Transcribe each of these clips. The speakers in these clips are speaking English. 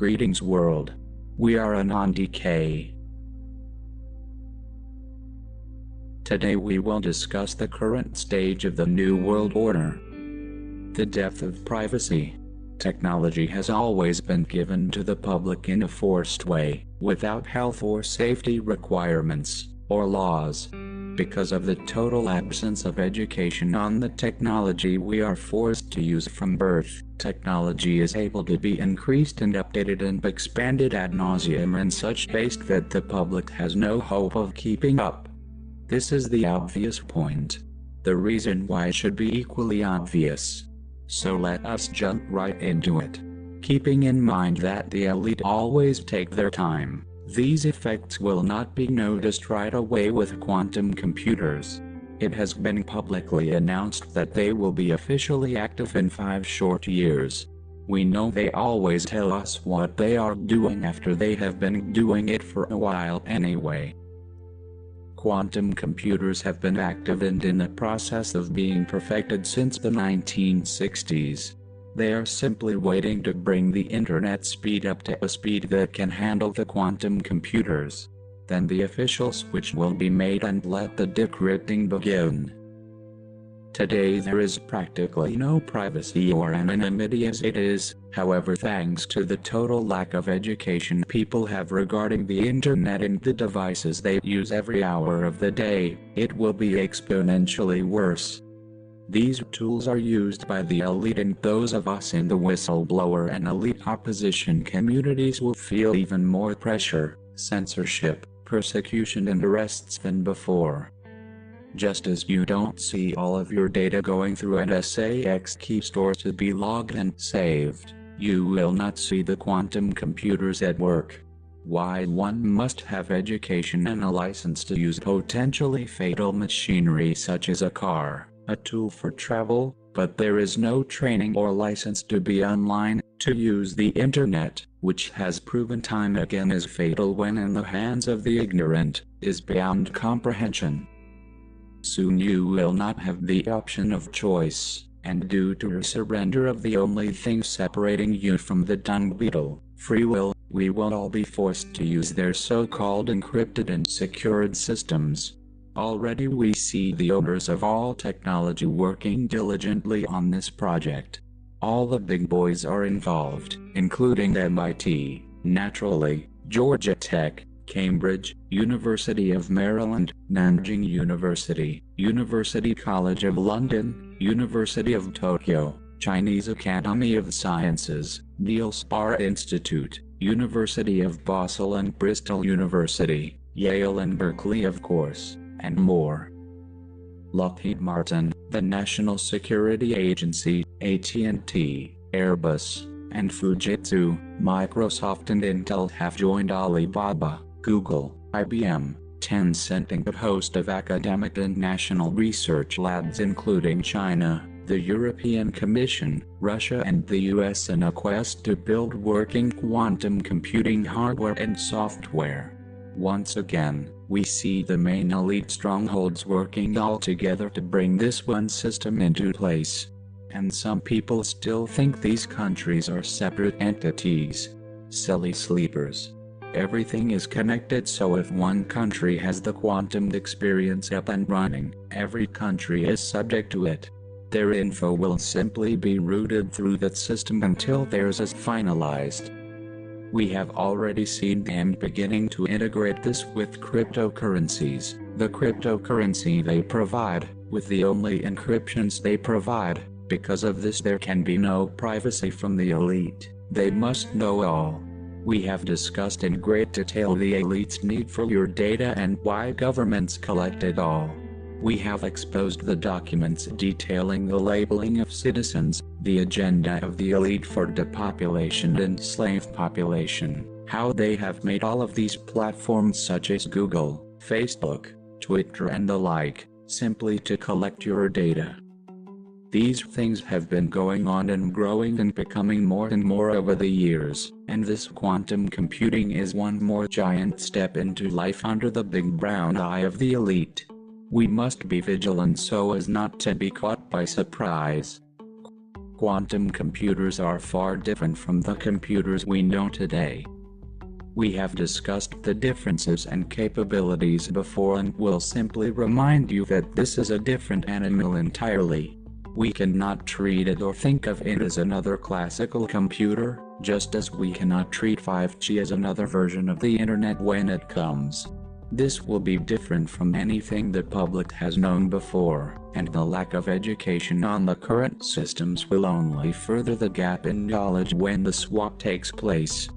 Greetings world. We are Anandi K. Today we will discuss the current stage of the New World Order. The depth of privacy. Technology has always been given to the public in a forced way, without health or safety requirements, or laws. Because of the total absence of education on the technology we are forced to use from birth, technology is able to be increased and updated and expanded ad nauseum in such haste that the public has no hope of keeping up. This is the obvious point. The reason why should be equally obvious. So let us jump right into it. Keeping in mind that the elite always take their time. These effects will not be noticed right away with quantum computers. It has been publicly announced that they will be officially active in 5 short years. We know they always tell us what they are doing after they have been doing it for a while anyway. Quantum computers have been active and in the process of being perfected since the 1960s. They are simply waiting to bring the internet speed up to a speed that can handle the quantum computers. Then the official switch will be made and let the decrypting begin. Today there is practically no privacy or anonymity as it is, however, thanks to the total lack of education people have regarding the internet and the devices they use every hour of the day, it will be exponentially worse. These tools are used by the elite, and those of us in the whistleblower and elite opposition communities will feel even more pressure, censorship, persecution and arrests than before. Just as you don't see all of your data going through an SAX key store to be logged and saved, you will not see the quantum computers at work. Why one must have education and a license to use potentially fatal machinery such as a car, a tool for travel, but there is no training or license to be online, to use the internet, which has proven time again is fatal when in the hands of the ignorant, is beyond comprehension. Soon you will not have the option of choice, and due to your surrender of the only thing separating you from the dung beetle, free will, we will all be forced to use their so-called encrypted and secured systems. Already we see the owners of all technology working diligently on this project. All the big boys are involved, including MIT, naturally, Georgia Tech, Cambridge, University of Maryland, Nanjing University, University College of London, University of Tokyo, Chinese Academy of Sciences, Niels Bohr Institute, University of Basel and Bristol University, Yale and Berkeley of course, and more. Lockheed Martin, the National Security Agency, AT&T, Airbus, and Fujitsu, Microsoft and Intel have joined Alibaba, Google, IBM, Tencent and a host of academic and national research labs including China, the European Commission, Russia and the US in a quest to build working quantum computing hardware and software. Once again, we see the main elite strongholds working all together to bring this one system into place. and some people still think these countries are separate entities. Silly sleepers. Everything is connected, so if one country has the quantum experience up and running, every country is subject to it. Their info will simply be routed through that system until theirs is finalized. We have already seen them beginning to integrate this with cryptocurrencies. The cryptocurrency they provide, with the only encryptions they provide. Because of this, there can be no privacy from the elite. They must know all. We have discussed in great detail the elite's need for your data and why governments collect it all. We have exposed the documents detailing the labeling of citizens, the agenda of the elite for depopulation and slave population, how they have made all of these platforms such as Google, Facebook, Twitter and the like, simply to collect your data. These things have been going on and growing and becoming more and more over the years, and this quantum computing is one more giant step into life under the big brown eye of the elite. We must be vigilant so as not to be caught by surprise. Quantum computers are far different from the computers we know today. We have discussed the differences and capabilities before and will simply remind you that this is a different animal entirely. We cannot treat it or think of it as another classical computer, just as we cannot treat 5G as another version of the internet when it comes. This will be different from anything the public has known before, and the lack of education on the current systems will only further the gap in knowledge when the swap takes place.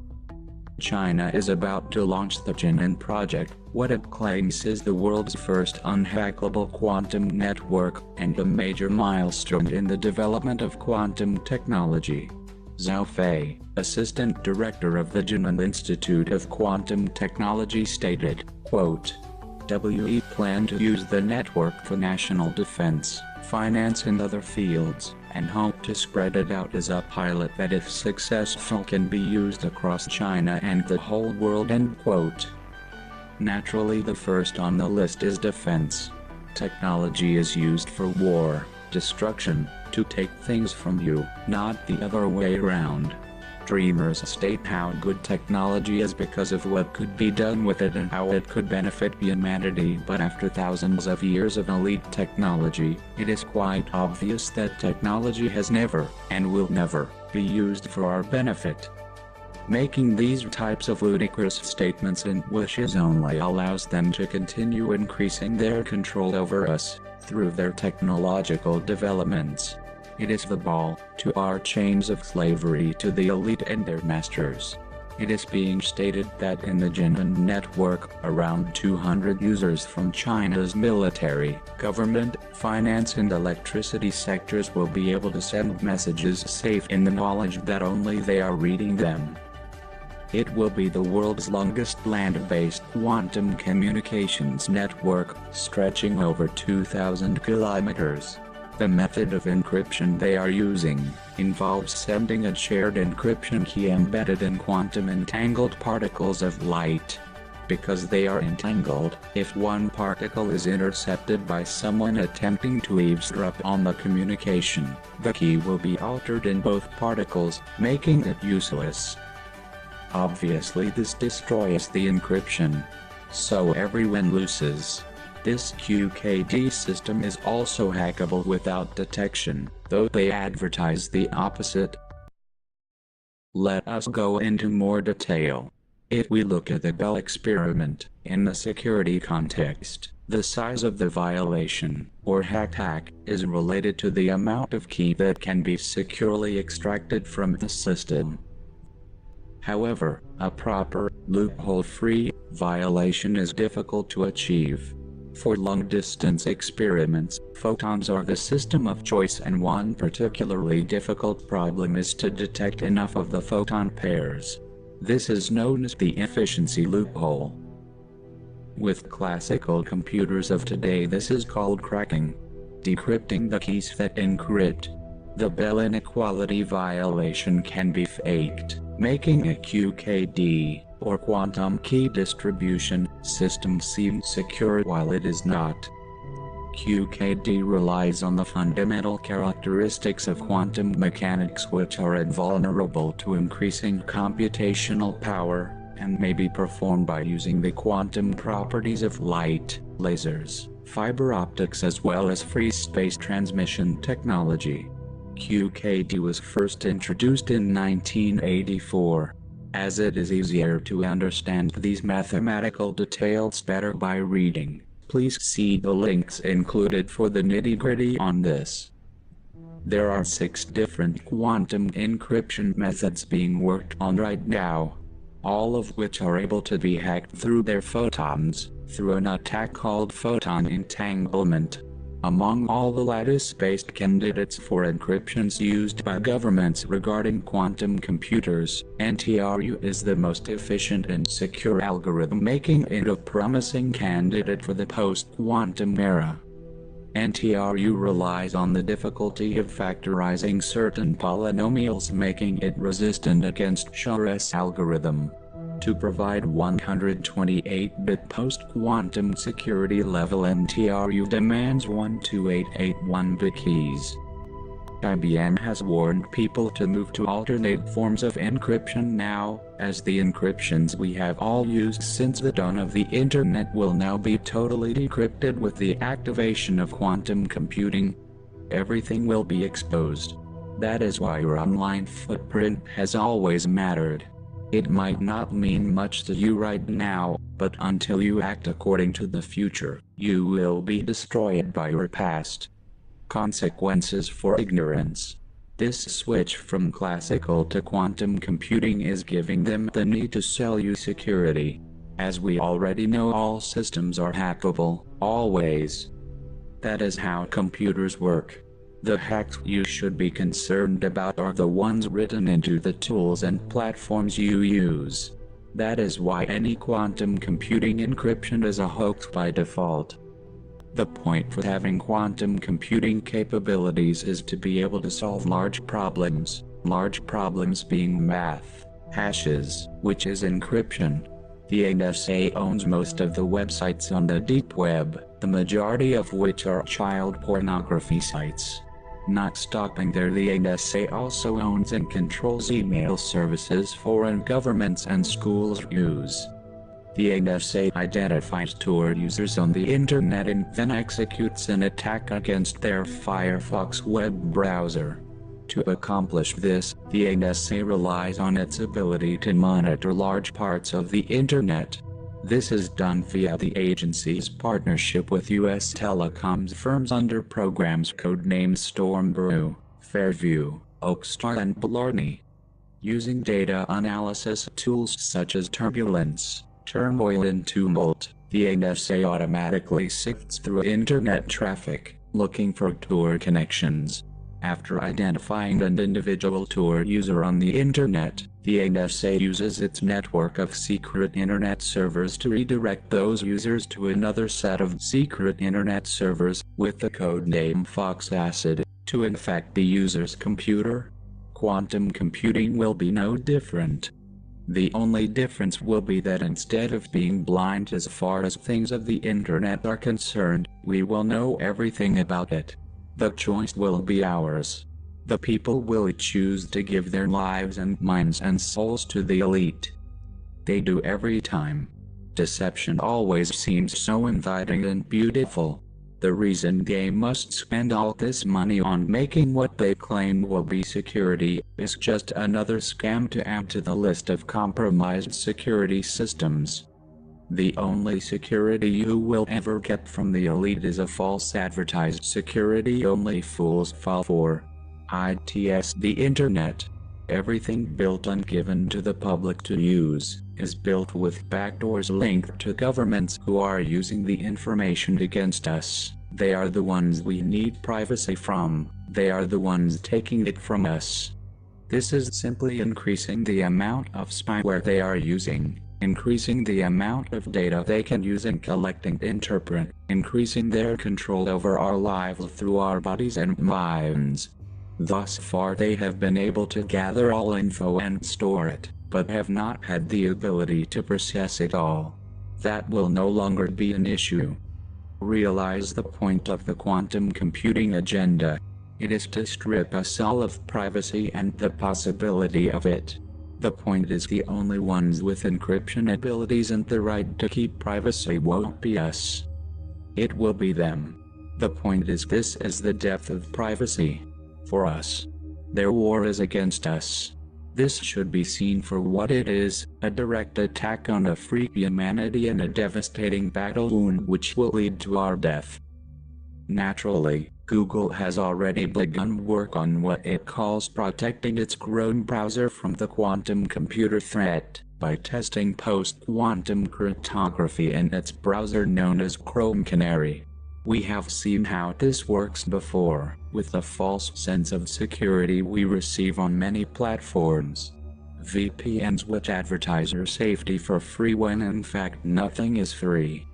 China is about to launch the Jianan project, what it claims is the world's first unhackable quantum network, and a major milestone in the development of quantum technology. Zhao Fei, assistant director of the Jianan Institute of Quantum Technology stated, quote, "We plan to use the network for national defense, finance and other fields, and hope to spread it out as a pilot that if successful can be used across China and the whole world." End quote. Naturally, the first on the list is defense. Technology is used for war, destruction, to take things from you, not the other way around. Dreamers state how good technology is because of what could be done with it and how it could benefit humanity, but after thousands of years of elite technology, it is quite obvious that technology has never, and will never, be used for our benefit. Making these types of ludicrous statements and wishes only allows them to continue increasing their control over us, through their technological developments. It is the ball to our chains of slavery to the elite and their masters. It is being stated that in the Jianan network, around 200 users from China's military, government, finance and electricity sectors will be able to send messages safe in the knowledge that only they are reading them. It will be the world's longest land-based quantum communications network, stretching over 2,000 kilometers. The method of encryption they are using involves sending a shared encryption key embedded in quantum entangled particles of light. Because they are entangled, if one particle is intercepted by someone attempting to eavesdrop on the communication, the key will be altered in both particles, making it useless. Obviously, this destroys the encryption, so everyone loses. This QKD system is also hackable without detection, though they advertise the opposite. Let us go into more detail. If we look at the Bell experiment, in the security context, the size of the violation, or hack, is related to the amount of key that can be securely extracted from the system. However, a proper, loophole-free violation is difficult to achieve. For long-distance experiments, photons are the system of choice, and one particularly difficult problem is to detect enough of the photon pairs. This is known as the efficiency loophole. With classical computers of today, this is called cracking. Decrypting the keys that encrypt. The Bell inequality violation can be faked, making a QKD, or quantum key distribution, system seem secure while it is not. QKD relies on the fundamental characteristics of quantum mechanics, which are invulnerable to increasing computational power, and may be performed by using the quantum properties of light, lasers, fiber optics, as well as free space transmission technology. QKD was first introduced in 1984. As it is easier to understand these mathematical details better by reading, please see the links included for the nitty-gritty on this. There are 6 different quantum encryption methods being worked on right now, all of which are able to be hacked through their photons, through an attack called photon entanglement. Among all the lattice-based candidates for encryptions used by governments regarding quantum computers, NTRU is the most efficient and secure algorithm, making it a promising candidate for the post-quantum era. NTRU relies on the difficulty of factorizing certain polynomials, making it resistant against Shor's algorithm. To provide 128-bit post-quantum security level, NTRU demands 12881-bit keys. IBM has warned people to move to alternate forms of encryption now, as the encryptions we have all used since the dawn of the internet will now be totally decrypted with the activation of quantum computing. Everything will be exposed. That is why your online footprint has always mattered. It might not mean much to you right now, but until you act according to the future, you will be destroyed by your past. Consequences for ignorance. This switch from classical to quantum computing is giving them the need to sell you security. As we already know, all systems are hackable, always. That is how computers work. The hacks you should be concerned about are the ones written into the tools and platforms you use. That is why any quantum computing encryption is a hoax by default. The point for having quantum computing capabilities is to be able to solve large problems being math, hashes, which is encryption. The NSA owns most of the websites on the deep web, the majority of which are child pornography sites. Not stopping there, the NSA also owns and controls email services foreign governments and schools use. The NSA identifies Tor users on the internet and then executes an attack against their Firefox web browser. To accomplish this, the NSA relies on its ability to monitor large parts of the internet. This is done via the agency's partnership with U.S. telecoms firms under programs codenamed Storm Brew, Fairview, Oakstar, and Blarney. Using data analysis tools such as turbulence, turmoil, and tumult, the NSA automatically sifts through internet traffic, looking for Tor connections. After identifying an individual Tor user on the internet, the NSA uses its network of secret internet servers to redirect those users to another set of secret internet servers, with the codename FoxAcid, to infect the user's computer. Quantum computing will be no different. The only difference will be that instead of being blind as far as things of the internet are concerned, we will know everything about it. The choice will be ours. The people will choose to give their lives and minds and souls to the elite. They do every time. Deception always seems so inviting and beautiful. The reason they must spend all this money on making what they claim will be security is just another scam to add to the list of compromised security systems. The only security you will ever get from the elite is a false advertised security only fools fall for. ITS, the internet. Everything built and given to the public to use is built with backdoors linked to governments who are using the information against us. They are the ones we need privacy from. They are the ones taking it from us. This is simply increasing the amount of spyware they are using, increasing the amount of data they can use in collecting and interpret, increasing their control over our lives through our bodies and minds. Thus far they have been able to gather all info and store it, but have not had the ability to process it all. That will no longer be an issue. realize the point of the quantum computing agenda. It is to strip us all of privacy and the possibility of it. The point is the only ones with encryption abilities and the right to keep privacy won't be us. It will be them. The point is this is the depth of privacy. For us. Their war is against us. This should be seen for what it is, a direct attack on a free humanity and a devastating battle wound which will lead to our death. Naturally, Google has already begun work on what it calls protecting its Chrome browser from the quantum computer threat, by testing post-quantum cryptography in its browser known as Chrome Canary. We have seen how this works before, with the false sense of security we receive on many platforms. VPNs which advertise your safety for free when in fact nothing is free.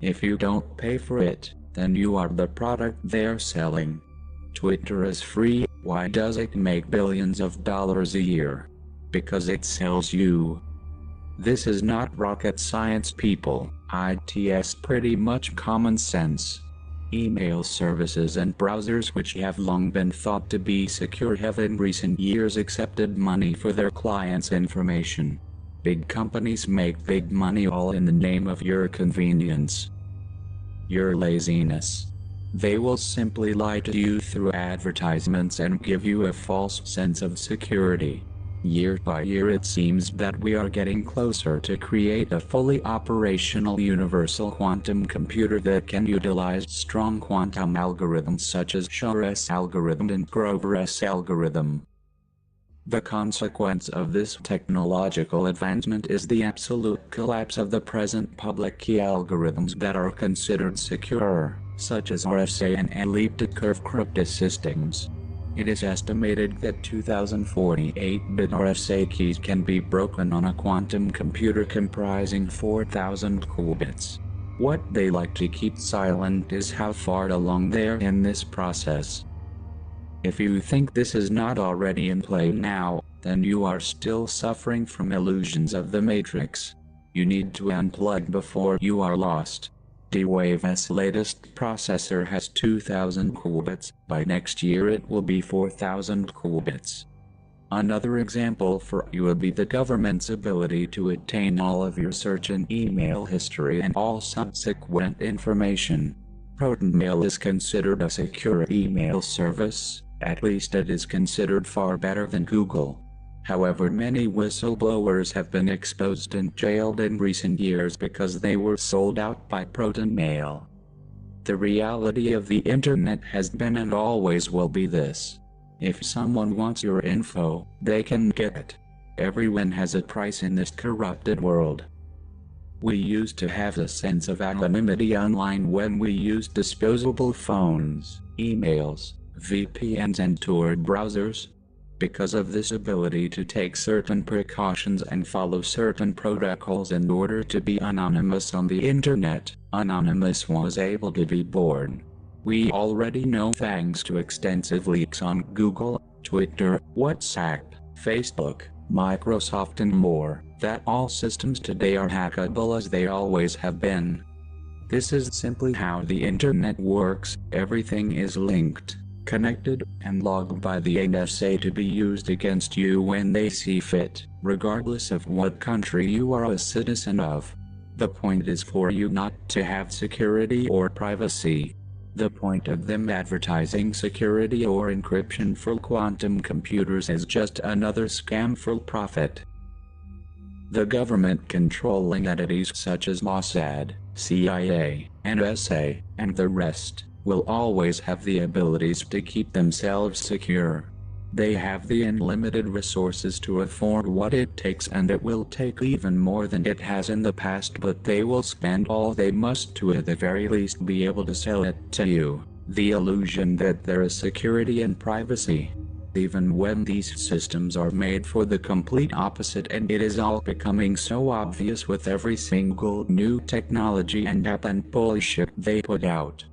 If you don't pay for it, then you are the product they're selling. Twitter is free, why does it make billions of dollars a year? Because it sells you. This is not rocket science, people. It's pretty much common sense. Email services and browsers which have long been thought to be secure have in recent years accepted money for their clients' information. Big companies make big money all in the name of your convenience. Your laziness. They will simply lie to you through advertisements and give you a false sense of security. Year by year it seems that we are getting closer to create a fully operational universal quantum computer that can utilize strong quantum algorithms such as Shor's algorithm and Grover's algorithm. The consequence of this technological advancement is the absolute collapse of the present public key algorithms that are considered secure, such as RSA and elliptic curve cryptosystems. It is estimated that 2048-bit RSA keys can be broken on a quantum computer comprising 4,000 qubits. What they like to keep silent is how far along they are in this process. If you think this is not already in play now, then you are still suffering from illusions of the Matrix. You need to unplug before you are lost. D-Wave's latest processor has 2,000 qubits, by next year it will be 4,000 qubits. Another example for you would be the government's ability to attain all of your search and email history and all subsequent information. ProtonMail is considered a secure email service, at least it is considered far better than Google. However, many whistleblowers have been exposed and jailed in recent years because they were sold out by ProtonMail. The reality of the internet has been and always will be this. If someone wants your info, they can get it. Everyone has a price in this corrupted world. We used to have a sense of anonymity online when we used disposable phones, emails, VPNs and Tor browsers. Because of this ability to take certain precautions and follow certain protocols in order to be anonymous on the internet, Anonymous was able to be born. We already know thanks to extensive leaks on Google, Twitter, WhatsApp, Facebook, Microsoft and more, that all systems today are hackable as they always have been. This is simply how the internet works, everything is linked, connected, and logged by the NSA to be used against you when they see fit, regardless of what country you are a citizen of. The point is for you not to have security or privacy. The point of them advertising security or encryption for quantum computers is just another scam for profit. The government controlling entities such as Mossad, CIA, NSA, and the rest, will always have the abilities to keep themselves secure. They have the unlimited resources to afford what it takes, and it will take even more than it has in the past, but they will spend all they must to at the very least be able to sell it to you, the illusion that there is security and privacy. Even when these systems are made for the complete opposite, and it is all becoming so obvious with every single new technology and app and bullshit they put out.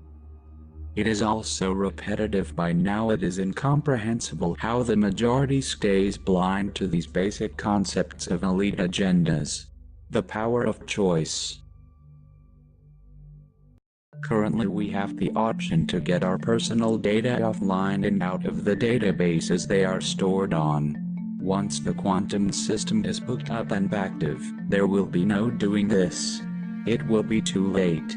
It is all so repetitive by now it is incomprehensible how the majority stays blind to these basic concepts of elite agendas. The power of choice. Currently we have the option to get our personal data offline and out of the databases they are stored on. Once the quantum system is booked up and active, there will be no doing this. It will be too late.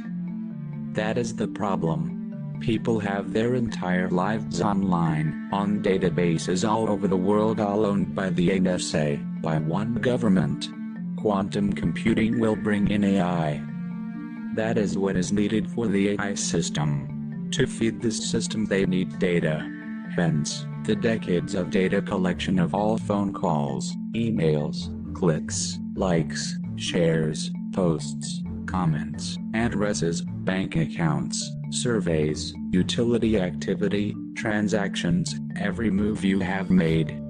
That is the problem. People have their entire lives online, on databases all over the world, all owned by the NSA, by one government. Quantum computing will bring in AI. That is what is needed for the AI system. To feed this system they need data. Hence, the decades of data collection of all phone calls, emails, clicks, likes, shares, posts, comments, addresses, bank accounts, surveys, utility activity, transactions, every move you have made.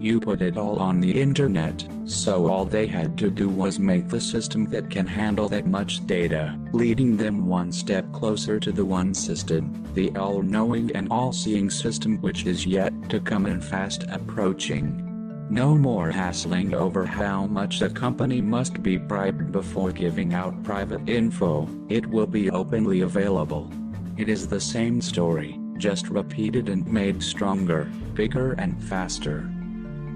You put it all on the internet, so all they had to do was make the system that can handle that much data, leading them one step closer to the one system, the all-knowing and all-seeing system which is yet to come and fast approaching. No more hassling over how much a company must be bribed before giving out private info, it will be openly available. It is the same story, just repeated and made stronger, bigger and faster.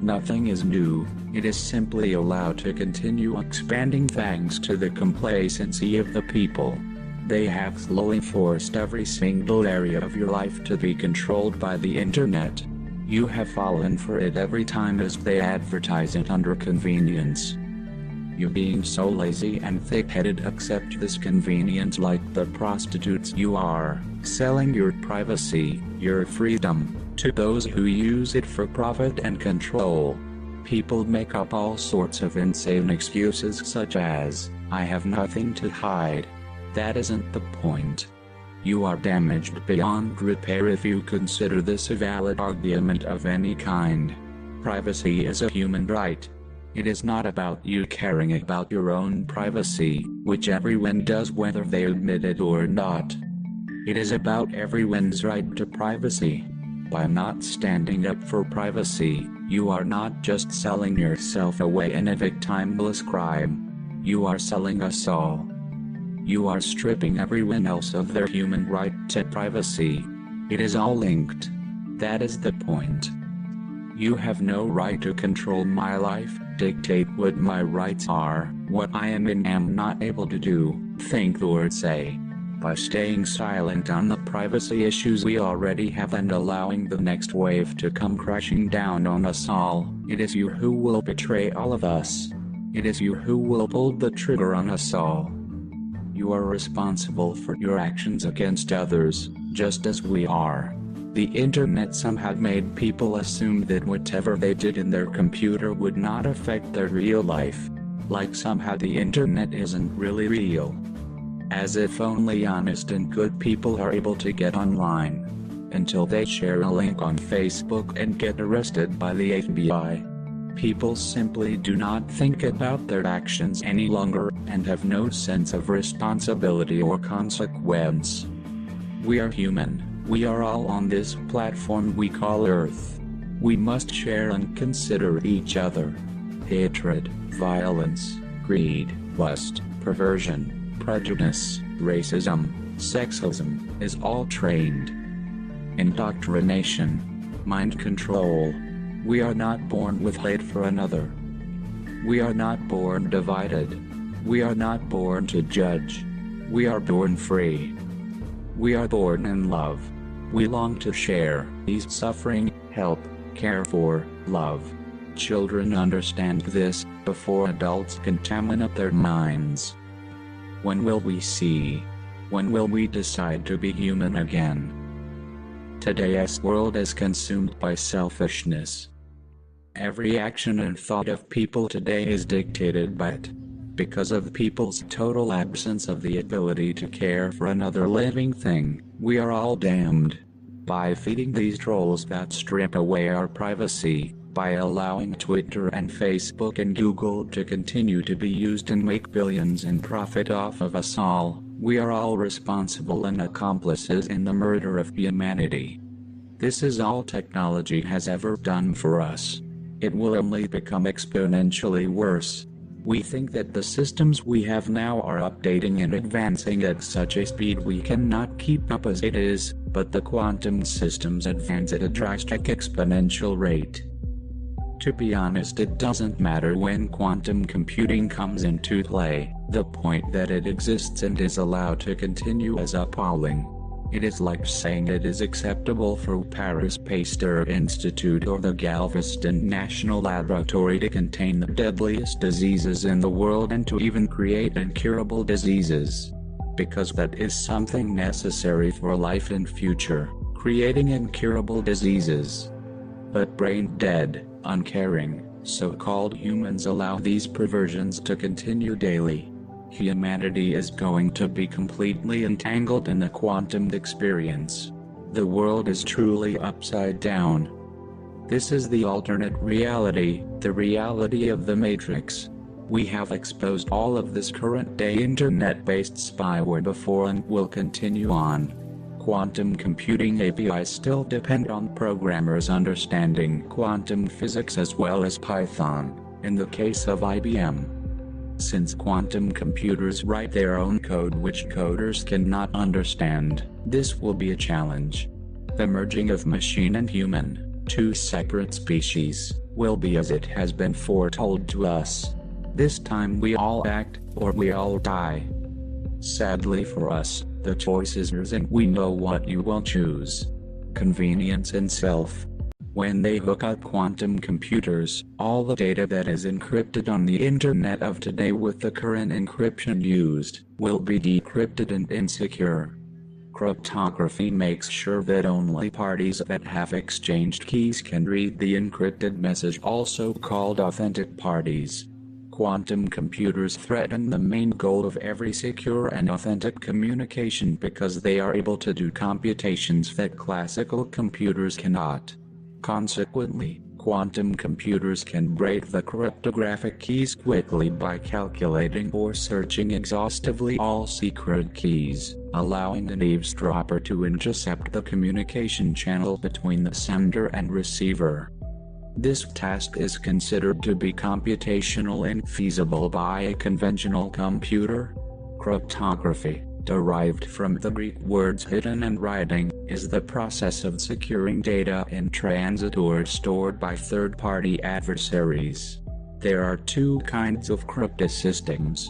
Nothing is new, it is simply allowed to continue expanding thanks to the complacency of the people. They have slowly forced every single area of your life to be controlled by the internet. You have fallen for it every time as they advertise it under convenience. You being so lazy and thick-headed accept this convenience like the prostitutes you are, selling your privacy, your freedom, to those who use it for profit and control. People make up all sorts of insane excuses such as, "I have nothing to hide." That isn't the point. You are damaged beyond repair if you consider this a valid argument of any kind. Privacy is a human right. It is not about you caring about your own privacy, which everyone does whether they admit it or not. It is about everyone's right to privacy. By not standing up for privacy, you are not just selling yourself away in a victimless crime. You are selling us all. You are stripping everyone else of their human right to privacy. It is all linked. That is the point. You have no right to control my life, dictate what my rights are, what I am and am not able to do, think or say. By staying silent on the privacy issues we already have and allowing the next wave to come crashing down on us all, it is you who will betray all of us. It is you who will pull the trigger on us all. You are responsible for your actions against others, just as we are. The internet somehow made people assume that whatever they did in their computer would not affect their real life. Like somehow the internet isn't really real. As if only honest and good people are able to get online. Until they share a link on Facebook and get arrested by the FBI. People simply do not think about their actions any longer, and have no sense of responsibility or consequence. We are human, we are all on this platform we call Earth. We must share and consider each other. Hatred, violence, greed, lust, perversion, prejudice, racism, sexism, is all trained. Indoctrination, mind control. We are not born with hate for another. We are not born divided. We are not born to judge. We are born free. We are born in love. We long to share, ease suffering, help, care for, love. Children understand this, before adults contaminate their minds. When will we see? When will we decide to be human again? Today's world is consumed by selfishness. Every action and thought of people today is dictated by it. Because of people's total absence of the ability to care for another living thing, we are all damned. By feeding these trolls that strip away our privacy, by allowing Twitter and Facebook and Google to continue to be used and make billions and profit off of us all, we are all responsible and accomplices in the murder of humanity. This is all technology has ever done for us. It will only become exponentially worse. We think that the systems we have now are updating and advancing at such a speed we cannot keep up as it is, but the quantum systems advance at a drastic exponential rate. To be honest, it doesn't matter when quantum computing comes into play, the point that it exists and is allowed to continue is appalling. It is like saying it is acceptable for Paris Pasteur Institute or the Galveston National Laboratory to contain the deadliest diseases in the world and to even create incurable diseases. Because that is something necessary for life in future, creating incurable diseases. But brain-dead, uncaring, so-called humans allow these perversions to continue daily. Humanity is going to be completely entangled in the quantum experience. The world is truly upside down. This is the alternate reality, the reality of the Matrix. We have exposed all of this current-day internet-based spyware before and will continue on. Quantum computing APIs still depend on programmers understanding quantum physics as well as Python, in the case of IBM. Since quantum computers write their own code which coders cannot understand, this will be a challenge. The merging of machine and human, two separate species, will be as it has been foretold to us. This time we all act, or we all die. Sadly for us, the choice is yours and we know what you will choose. Convenience and self. When they hook up quantum computers, all the data that is encrypted on the internet of today with the current encryption used, will be decrypted and insecure. Cryptography makes sure that only parties that have exchanged keys can read the encrypted message, also called authentic parties. Quantum computers threaten the main goal of every secure and authentic communication because they are able to do computations that classical computers cannot. Consequently, quantum computers can break the cryptographic keys quickly by calculating or searching exhaustively all secret keys, allowing an eavesdropper to intercept the communication channel between the sender and receiver. This task is considered to be computationally infeasible by a conventional computer. Cryptography, derived from the Greek words hidden and writing, is the process of securing data in transit or stored by third-party adversaries. There are two kinds of cryptosystems: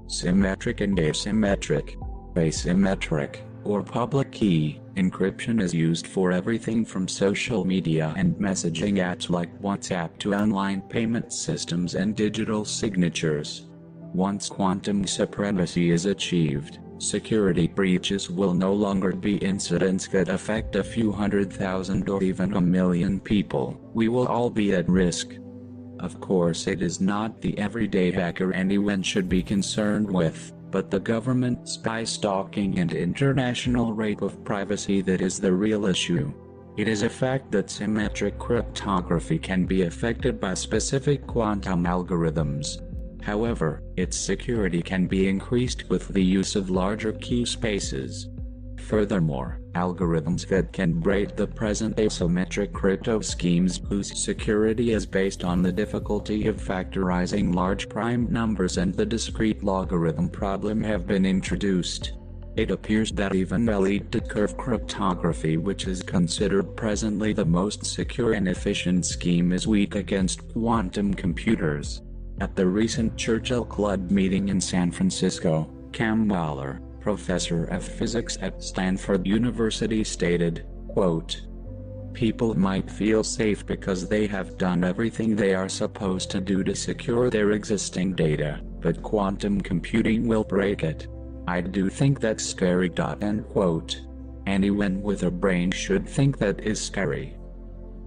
symmetric and asymmetric. Asymmetric, or public key, encryption is used for everything from social media and messaging apps like WhatsApp to online payment systems and digital signatures. Once quantum supremacy is achieved, security breaches will no longer be incidents that affect a few 100,000 or even a million people. We will all be at risk. Of course, it is not the everyday hacker anyone should be concerned with, but the government spy stalking and international rape of privacy that is the real issue. It is a fact that symmetric cryptography can be affected by specific quantum algorithms. However, its security can be increased with the use of larger key spaces. Furthermore, algorithms that can break the present asymmetric crypto schemes whose security is based on the difficulty of factorizing large prime numbers and the discrete logarithm problem have been introduced. It appears that even elliptic curve cryptography, which is considered presently the most secure and efficient scheme, is weak against quantum computers. At the recent Churchill Club meeting in San Francisco, Cam Waller, professor of physics at Stanford University, stated, quote, "People might feel safe because they have done everything they are supposed to do to secure their existing data, but quantum computing will break it. I do think that's scary." End quote. Anyone with a brain should think that is scary.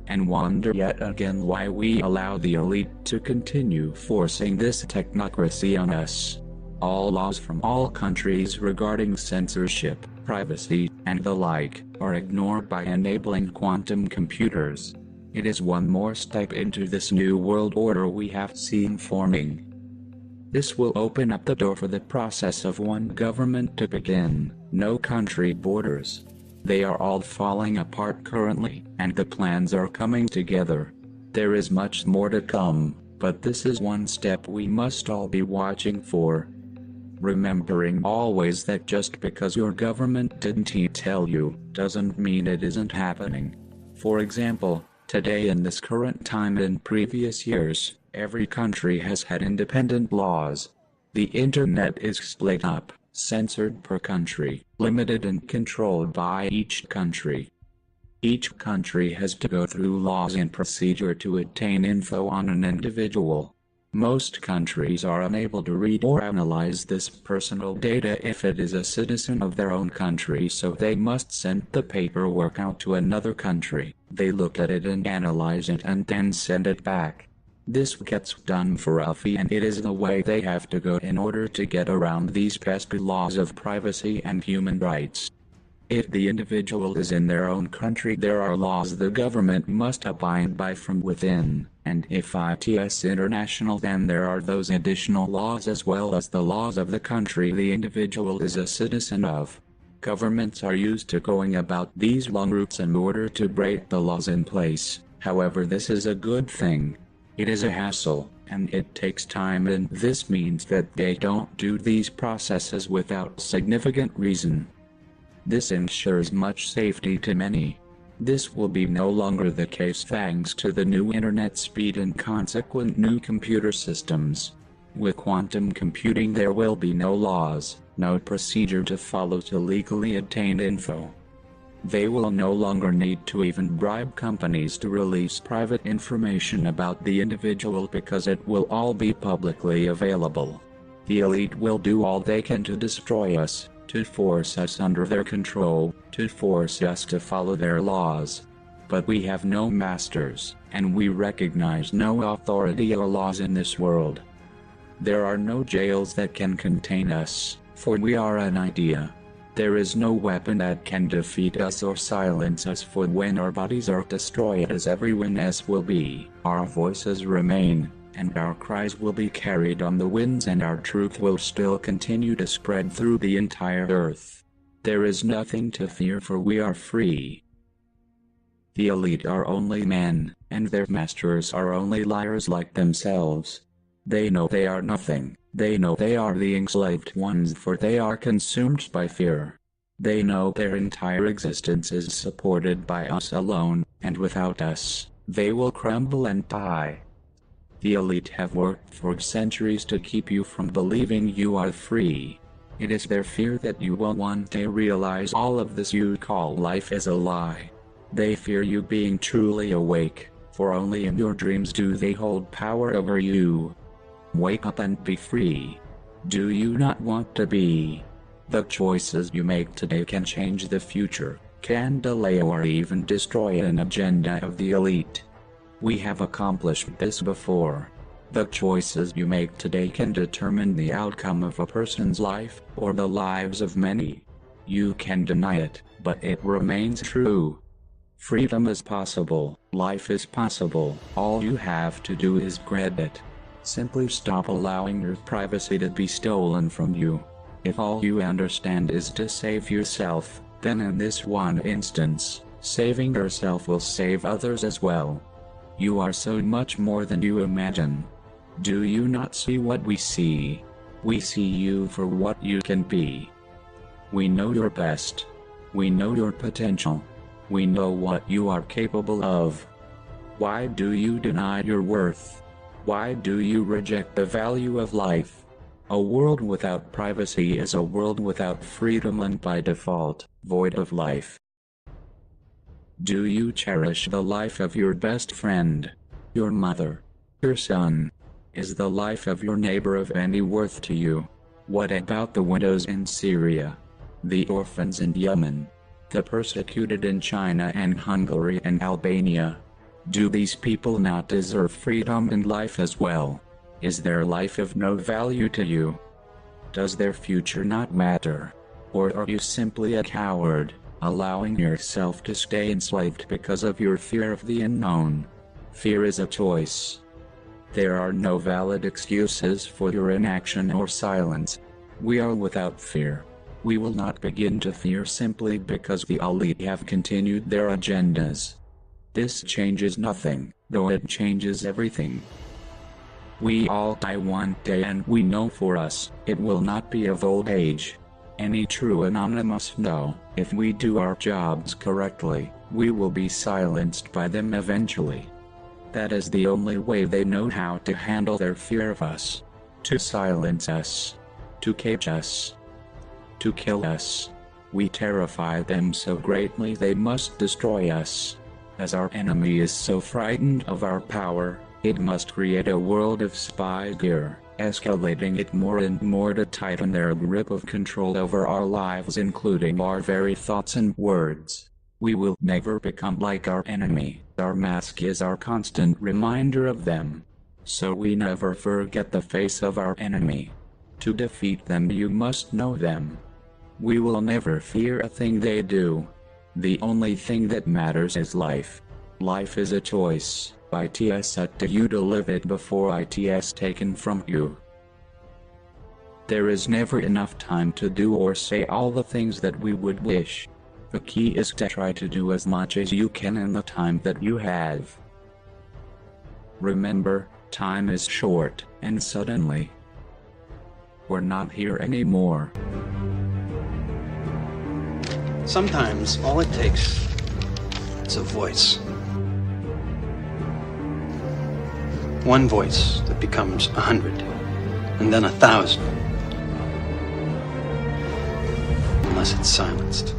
And wonder yet again why we allow the elite to continue forcing this technocracy on us. All laws from all countries regarding censorship, privacy, and the like, are ignored by enabling quantum computers. It is one more step into this new world order we have seen forming. This will open up the door for the process of one government to begin, no country borders. They are all falling apart currently, and the plans are coming together. There is much more to come. But this is one step we must all be watching for. Remembering always that just because your government didn't tell you, doesn't mean it isn't happening. For example, today in this current time and in previous years, every country has had independent laws. The internet is split up, censored per country, limited and controlled by each country. Each country has to go through laws and procedure to obtain info on an individual. Most countries are unable to read or analyze this personal data if it is a citizen of their own country, so they must send the paperwork out to another country. They look at it and analyze it and then send it back. This gets done for a fee, and it is the way they have to go in order to get around these pesky laws of privacy and human rights. If the individual is in their own country, there are laws the government must abide by from within, and if it's international, then there are those additional laws as well as the laws of the country the individual is a citizen of. Governments are used to going about these long routes in order to break the laws in place. However, this is a good thing. It is a hassle, and it takes time, and this means that they don't do these processes without significant reason. This ensures much safety to many. This will be no longer the case thanks to the new internet speed and consequent new computer systems. With quantum computing, there will be no laws, no procedure to follow to legally obtain info. They will no longer need to even bribe companies to release private information about the individual because it will all be publicly available. The elite will do all they can to destroy us, to force us under their control, to force us to follow their laws. But we have no masters, and we recognize no authority or laws in this world. There are no jails that can contain us, for we are an idea. There is no weapon that can defeat us or silence us, for when our bodies are destroyed, as everyone else will be, our voices remain, and our cries will be carried on the winds, and our truth will still continue to spread through the entire earth. There is nothing to fear, for we are free. The elite are only men, and their masters are only liars like themselves. They know they are nothing. They know they are the enslaved ones, for they are consumed by fear. They know their entire existence is supported by us alone, and without us, they will crumble and die. The elite have worked for centuries to keep you from believing you are free. It is their fear that you will one day realize all of this you call life is a lie. They fear you being truly awake, for only in your dreams do they hold power over you. Wake up and be free. Do you not want to be? The choices you make today can change the future, can delay or even destroy an agenda of the elite. We have accomplished this before. The choices you make today can determine the outcome of a person's life, or the lives of many. You can deny it, but it remains true. Freedom is possible, life is possible, all you have to do is grab it. Simply stop allowing your privacy to be stolen from you. If all you understand is to save yourself, then in this one instance, saving yourself will save others as well. You are so much more than you imagine. Do you not see what we see? We see you for what you can be. We know your best. We know your potential. We know what you are capable of. Why do you deny your worth? Why do you reject the value of life? A world without privacy is a world without freedom and by default, void of life. Do you cherish the life of your best friend, your mother, your son? Is the life of your neighbor of any worth to you? What about the widows in Syria, the orphans in Yemen, the persecuted in China and Hungary and Albania? Do these people not deserve freedom and life as well? Is their life of no value to you? Does their future not matter? Or are you simply a coward, allowing yourself to stay enslaved because of your fear of the unknown? Fear is a choice. There are no valid excuses for your inaction or silence. We are without fear. We will not begin to fear simply because the elite have continued their agendas. This changes nothing, though it changes everything. We all die one day, and we know for us, it will not be of old age. Any true anonymous know, if we do our jobs correctly, we will be silenced by them eventually. That is the only way they know how to handle their fear of us. To silence us. To cage us. To kill us. We terrify them so greatly they must destroy us. As our enemy is so frightened of our power, it must create a world of spy gear, escalating it more and more to tighten their grip of control over our lives, including our very thoughts and words. We will never become like our enemy. Our mask is our constant reminder of them. So we never forget the face of our enemy. To defeat them, you must know them. We will never fear a thing they do. The only thing that matters is life. Life is a choice. It's set to you to live it before it's taken from you. There is never enough time to do or say all the things that we would wish. The key is to try to do as much as you can in the time that you have. Remember, time is short, and suddenly, we're not here anymore. Sometimes all it takes is a voice. One voice that becomes 100, and then 1,000. Unless it's silenced.